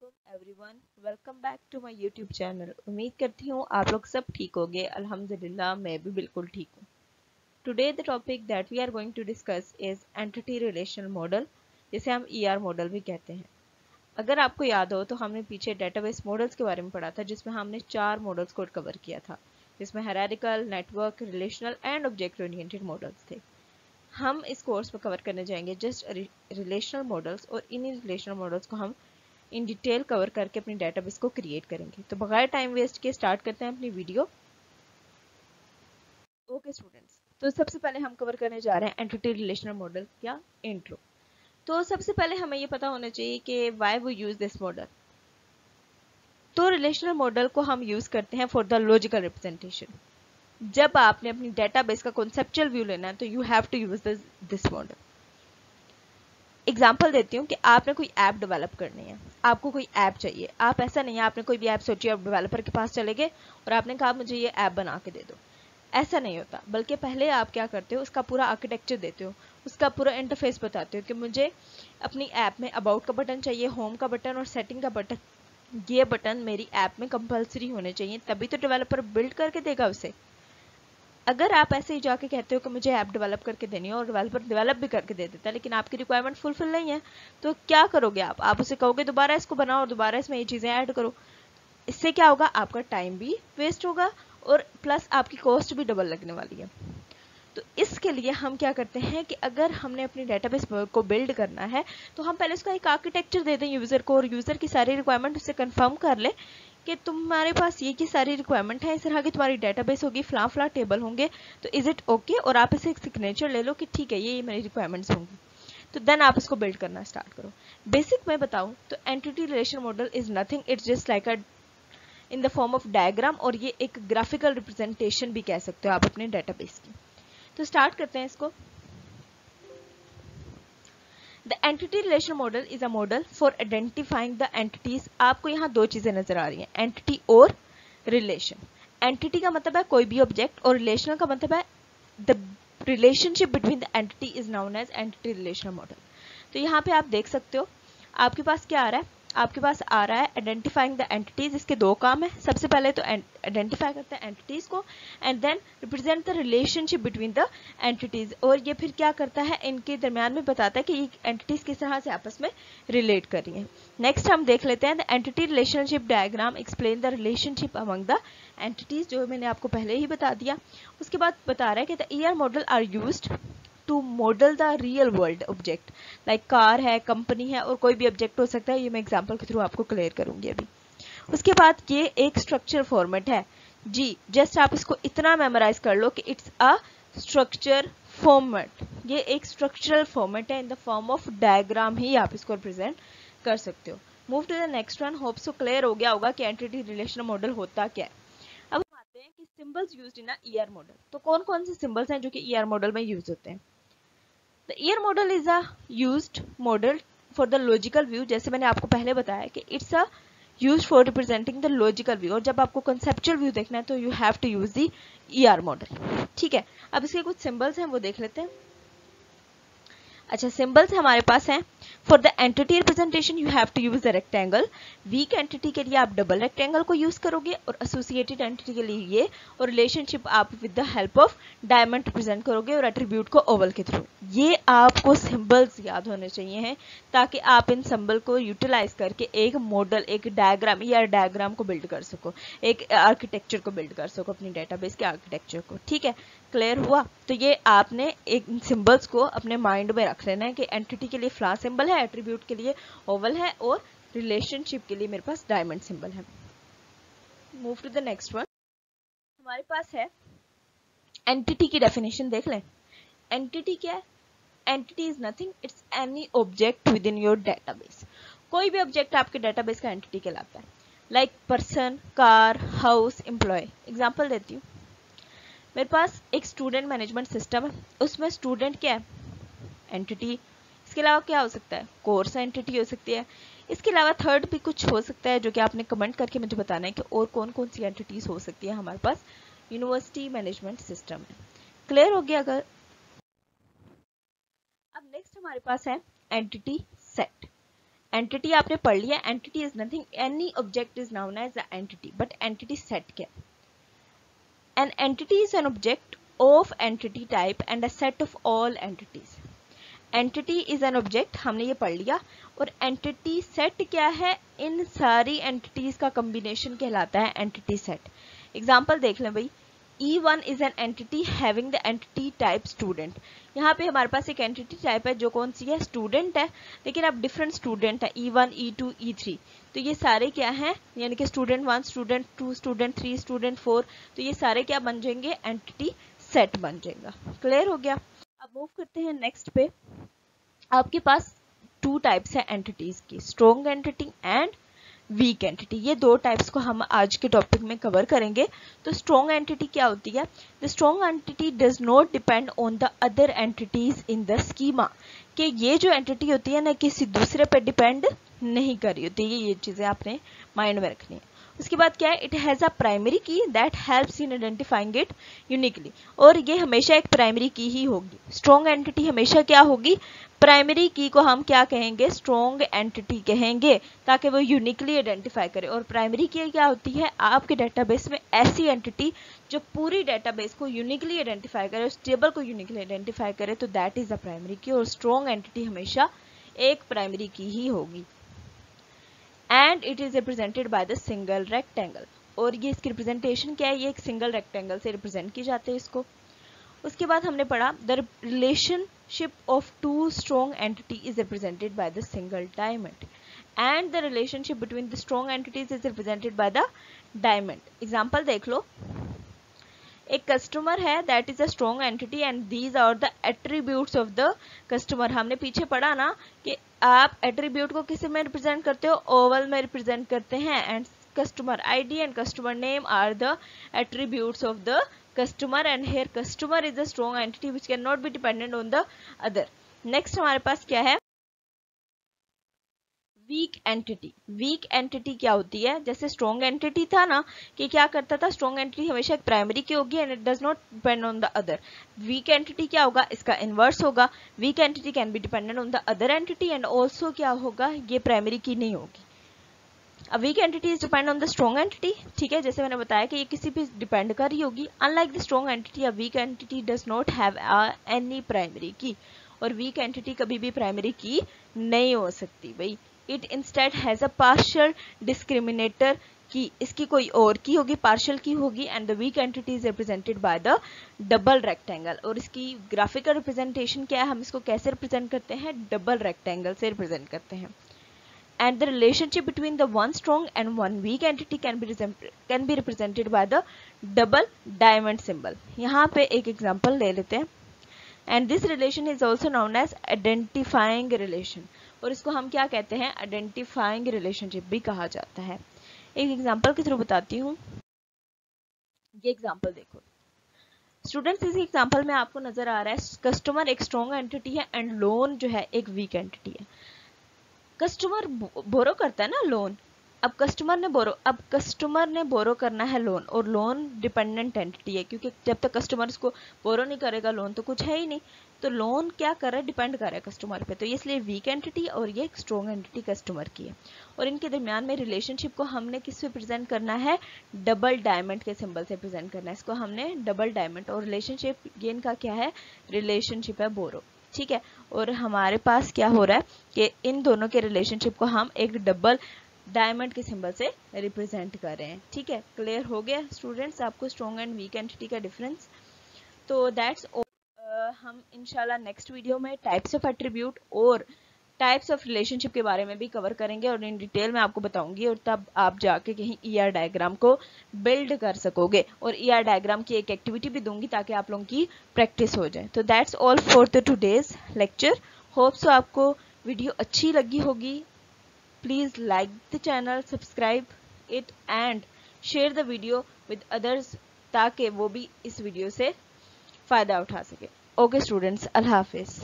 वालेकुम everyone, welcome back to my YouTube channel. उम्मीद करती हूँ आप लोग सब ठीक होंगे। अल्हम्दुलिल्लाह मैं भी बिल्कुल ठीक हूँ। Today the topic that we are going to discuss is entity relational model, जिसे हम ईआर मॉडल भी कहते हैं। अगर आपको याद हो तो हमने पीछे डेटाबेस मॉडल्स के बारे में पढ़ा था, जिसमें हमने 4 मॉडल्स को कवर किया था, जिसमें hierarchical, network, relational and object oriented models थे। हम इस कोर्स में कवर करने जाएंगे जस्ट रिलेशनल मॉडल्स, और इन्हीं रिलेशनल मॉडल्स को हम इन डिटेल कवर करके अपनी डेटाबेस को क्रिएट करेंगे। तो बगैर टाइम वेस्ट के स्टार्ट करते हैं अपनी वीडियो। ओके स्टूडेंट्स, तो सबसे पहले हम कवर करने जा रहे हैं एंटिटी रिलेशनल मॉडल या इंट्रो। तो सबसे पहले हमें ये पता होना चाहिए कि why we use this model. तो रिलेशनल मॉडल को हम यूज करते हैं फॉर द लॉजिकल रिप्रेजेंटेशन। जब आपने अपनी डेटाबेस का कॉन्सेप्चुअल व्यू लेना है तो you have to use this model. Example देती हूँ कि आपने कोई ऐप डेवलप करनी है, आपको कोई ऐप चाहिए। आप ऐसा नहीं है आपने कोई भी ऐप सोची, आप डेवलपर के पास चले गए और आपने कहा मुझे ये ऐप बना के दे दो। ऐसा नहीं होता, बल्कि पहले आप क्या करते हो, उसका पूरा आर्किटेक्चर देते हो, उसका पूरा इंटरफेस बताते हो कि मुझे अपनी ऐप में अबाउट का बटन चाहिए, होम का बटन और सेटिंग का बटन। ये बटन मेरी ऐप में कंपलसरी होने चाहिए, तभी तो डेवलपर बिल्ड करके देगा उसे। अगर आप ऐसे ही जाके कहते हो कि मुझे ऐप डेवलप करके देनी है और डेवलपर डेवलप भी करके दे देता है, लेकिन आपकी रिक्वायरमेंट फुलफिल नहीं है, तो क्या करोगे आप उसे कहोगे दोबारा इसको बनाओ और दोबारा इसमें ये चीज़ें ऐड करो। इससे क्या होगा, आपका टाइम भी वेस्ट होगा और प्लस आपकी कॉस्ट भी डबल लगने वाली है। तो इसके लिए हम क्या करते हैं कि अगर हमने अपनी डेटाबेस को बिल्ड करना है तो हम पहले उसका एक आर्किटेक्चर दे दें यूज़र को, और यूज़र की सारी रिक्वायरमेंट उससे कंफर्म कर ले कि तुम्हारे पास ये सारी रिक्वायरमेंट है, इस तरह की तुम्हारी डेटाबेस होगी, फला टेबल होंगे, तो इज इट ओके। और आप इसे एक सिग्नेचर ले लो कि ठीक है ये मेरी रिक्वायरमेंट्स होंगी। तो देन आप इसको बिल्ड करना स्टार्ट करो। बेसिक में बताऊं तो entity relation model is nothing, it's just like a in the form of diagram, और ये एक ग्राफिकल रिप्रेजेंटेशन भी कह सकते हो आप अपने डेटाबेस की। तो स्टार्ट करते हैं इसको। The entity relation model is a model for identifying the entities. आपको यहाँ दो चीजें नजर आ रही हैं, एंटिटी और रिलेशन। एंटिटी का मतलब है कोई भी ऑब्जेक्ट, और रिलेशनल का मतलब है the relationship between the entity is known as entity relation model. तो यहाँ पे आप देख सकते हो आपके पास क्या आ रहा है, आपके पास आ रहा है आइडेंटिफाइंग द एंटिटीज। इसके दो काम है, सबसे पहले तो आइडेंटिफाई करते हैं एंटिटीज को, and then represent the relationship between the entities. और ये फिर क्या करता है, इनके दरमियान में बताता है कि ये एंटिटीज किस तरह से आपस में रिलेट कर रही हैं। नेक्स्ट हम देख लेते हैं the entity relationship diagram explain the relationship among the entities, जो मैंने आपको पहले ही बता दिया। उसके बाद बता रहा है कि the ER model are used to model the real world object, like car है, कंपनी है, और कोई भी ऑब्जेक्ट हो सकता है। ये मैं एग्जांपल के थ्रू आपको क्लियर करूंगी अभी। उसके बाद ये एक स्ट्रक्चर फॉर्मेट है जी, जस्ट आप इसको इतना मेमोराइज कर लो कि इट्स अ स्ट्रक्चर फॉर्मेट। ये एक स्ट्रक्चरल फॉर्मेट है, in the form of diagram ही आप इसको रिप्रेजेंट कर सकते हो। Move to the next one. Hope so clear हो गया होगा कि एंटिटी रिलेशनल मॉडल होता क्या है। अब हम आते हैं कि symbols used in a ER model. तो कौन कौन से सिंबल्स हैं जो कि ईआर मॉडल में यूज होते हैं। The ER model is a used model for the logical view, जैसे मैंने आपको पहले बताया कि it's a used for representing the logical view, और जब आपको conceptual view देखना है तो you have to use the ER model। ठीक है, अब इसके कुछ symbols हैं वो देख लेते हैं। अच्छा, सिंबल्स हमारे पास हैं। For the entity representation you have to use the rectangle. Weak entity के लिए आप डबल रेक्टेंगल को यूज करोगे, और एसोसिएटेड एंटिटी के लिए ये, और रिलेशनशिप आप with the help of diamond represent करोगे, और एट्रीब्यूट को ओवल के थ्रू। ये आपको सिंबल्स याद होने चाहिए हैं, ताकि आप इन सिंबल को यूटिलाइज करके एक मॉडल, एक डायग्राम या डायग्राम को बिल्ड कर सको, एक आर्किटेक्चर को बिल्ड कर सको, अपनी डेटाबेस के आर्किटेक्चर को। ठीक है, क्लियर हुआ। तो ये आपने एक सिंबल्स को अपने माइंड में रख लेना है कि एंटिटी के लिए फ्लावर सिंबल है, एट्रीब्यूट के लिए ओवल है, और रिलेशनशिप के लिए मेरे पास डायमंड सिंबल है। Move to the next one. हमारे पास है एंटिटी की डेफिनेशन देख लें। एंटिटी क्या है, entity is nothing, it's any object within your database. कोई भी ऑब्जेक्ट आपके डेटाबेस का एंटिटी कहलाता है, like person, car, house, employee. Example देती हूँ, मेरे पास एक स्टूडेंट मैनेजमेंट सिस्टम है, उसमें स्टूडेंट क्या है, एंटिटी। इसके अलावा क्या हो सकता है, कोर्स एंटिटी हो सकती है। इसके अलावा थर्ड भी कुछ हो सकता है, जो कि आपने कमेंट करके मुझे बताना है कि और कौन कौन सी एंटिटीज हो सकती है हमारे पास यूनिवर्सिटी मैनेजमेंट सिस्टम में। क्लियर हो गया अगर। अब नेक्स्ट हमारे पास है एंटिटी सेट। एंटिटी आपने पढ़ लिया, entity is nothing, any object is known as a entity, but entity set क्या? An entity is an object of entity type and a set of all entities. Entity is an object, हमने ये पढ़ लिया, और entity set क्या है? इन सारी entities का कॉम्बिनेशन कहलाता है एंटिटी सेट। एग्जाम्पल देख लें भाई, E1 is an entity having the entity type student। यहाँ पे हमारे पास एक एंटिटी टाइप है जो कौन सी है? स्टूडेंट है, लेकिन अब डिफरेंट स्टूडेंट है, E1, E2, E3। तो ये सारे क्या हैं? यानी कि स्टूडेंट 1, स्टूडेंट 2, स्टूडेंट 3, स्टूडेंट 4, तो ये सारे क्या बन जाएंगे? एंटिटी सेट बन जाएगा। क्लियर हो गया? अब मूव करते हैं नेक्स्ट पे। आपके पास टू टाइप्स है एंटिटीज की, strong entity and weak entity. ये दो टाइप्स को हम आज के टॉपिक में कवर करेंगे। तो स्ट्रॉन्ग एंटिटी क्या होती है? The strong entity does not depend on the other entities in the schema, कि ये जो एंटिटी होती है ना किसी दूसरे पर डिपेंड नहीं कर रही होती है। ये चीजें आपने माइंड में रखनी है। उसके बाद क्या है? इट हैज अ प्राइमरी की that helps in identifying it uniquely, और ये हमेशा एक प्राइमरी की ही होगी। स्ट्रॉन्ग एंटिटी हमेशा क्या होगी? प्राइमरी की को हम क्या कहेंगे? स्ट्रॉन्ग एंटिटी कहेंगे, ताकि वो यूनिकली आइडेंटिफाई करे। और प्राइमरी की क्या होती है? आपके डेटाबेस में ऐसी एंटिटी जो पूरी डेटाबेस को यूनिकली आइडेंटिफाई करे, उस टेबल को यूनिकली आइडेंटिफाई करे, तो दैट इज द प्राइमरी की। और स्ट्रॉन्ग एंटिटी हमेशा एक प्राइमरी की ही होगी। And it is represented by the single rectangle, और ये इसकी रिप्रेजेंटेशन क्या है? ये एक सिंगल रेक्टेंगल से रिप्रेजेंट की जाते हैं इसको। उसके बाद हमने पढ़ा the relationship of two strong entity is represented by the single diamond, and the relationship between the strong entities is represented by the diamond. Example देख लो, एक कस्टमर है that is a strong entity and these are the attributes of the customer. हमने पीछे पढ़ा ना कि आप एट्रीब्यूट को किस में रिप्रेजेंट करते हो? ओवल में रिप्रेजेंट करते हैं, and customer ID and customer name are the attributes of the customer, and here customer is a strong entity which cannot be dependent on the other. Next हमारे पास क्या है? Weak entity. वीक एंटिटी क्या होती है? जैसे strong entity था ना कि क्या करता था? स्ट्रॉन्ग एंटिटी हमेशा एक प्राइमरी की होगी and it does not depend on the other. Weak entity क्या होगा? इसका इनवर्स होगा। Weak entity can be dependent on the other entity and also क्या होगा? ये प्राइमरी की नहीं होगी। A weak entity is depend on the strong entity, ठीक है, जैसे मैंने बताया कि ये किसी भी डिपेंड कर रही होगी। Unlike the strong entity, a weak entity does not have any primary key, और weak entity कभी भी प्राइमरी की नहीं हो सकती भाई। It instead has a partial discriminator की, इसकी कोई और की होगी, पार्शियल की होगी, and the weak entity is represented by the double rectangle. और इसकी ग्राफिकल रिप्रेजेंटेशन क्या है? हम इसको कैसे रिप्रेजेंट करते हैं? डबल रेक्टेंगल से रिप्रेजेंट करते हैं। And the relationship between the one strong and one weak entity can be represented by the double diamond symbol। यहाँ पे एक एग्जांपल ले लेते हैं। And this relation is also known as identifying relation, और इसको हम क्या कहते हैं? identifying relationship भी कहा जाता है। एक एग्जांपल के थ्रू बताती हूँ। ये एग्जांपल देखो स्टूडेंट्स, इस एग्जांपल में आपको नजर आ रहा है कस्टमर एक स्ट्रॉन्ग एंटिटी है एंड लोन जो है एक वीक एंटिटी है। कस्टमर बोरो करता है ना लोन, अब कस्टमर ने बोरो करना है लोन, और लोन डिपेंडेंट एंटिटी है, क्योंकि जब तक कस्टमर इसको बोरो नहीं करेगा लोन तो कुछ है ही नहीं। तो लोन क्या कर रहा है? डिपेंड कर रहा है कस्टमर पे, तो इसलिए वीक एंटिटी और ये स्ट्रॉन्ग एंटिटी कस्टमर की है। और इनके दरमियान में रिलेशनशिप को हमने किस से प्रेजेंट करना है? डबल डायमंड के सिंबल से प्रेजेंट करना है। इसको हमने डबल डायमंड, और रिलेशनशिप ये इनका क्या है? रिलेशनशिप है बोरो, ठीक है। और हमारे पास क्या हो रहा है कि इन दोनों के रिलेशनशिप को हम एक डबल डायमंड के सिंबल से रिप्रेजेंट कर रहे हैं, ठीक है। क्लियर हो गया स्टूडेंट्स आपको स्ट्रॉन्ग एंड वीक एंटिटी का डिफरेंस? तो दैट्स ऑल। हम इंशाल्लाह नेक्स्ट वीडियो में टाइप्स ऑफ एट्रीब्यूट और टाइप्स ऑफ रिलेशनशिप के बारे में भी कवर करेंगे, और इन डिटेल में आपको बताऊंगी, और तब आप जाके कहीं ईआर डायग्राम को बिल्ड कर सकोगे, और ईआर डायग्राम की एक एक्टिविटी भी दूंगी ताकि आप लोगों की प्रैक्टिस हो जाए। तो that's all for the today's lecture. Hope so आपको वीडियो अच्छी लगी होगी। Please like the channel, subscribe it and share the video with others, ताकि वो भी इस वीडियो से फायदा उठा सके। ओके स्टूडेंट्स, अल्लाह हाफिज।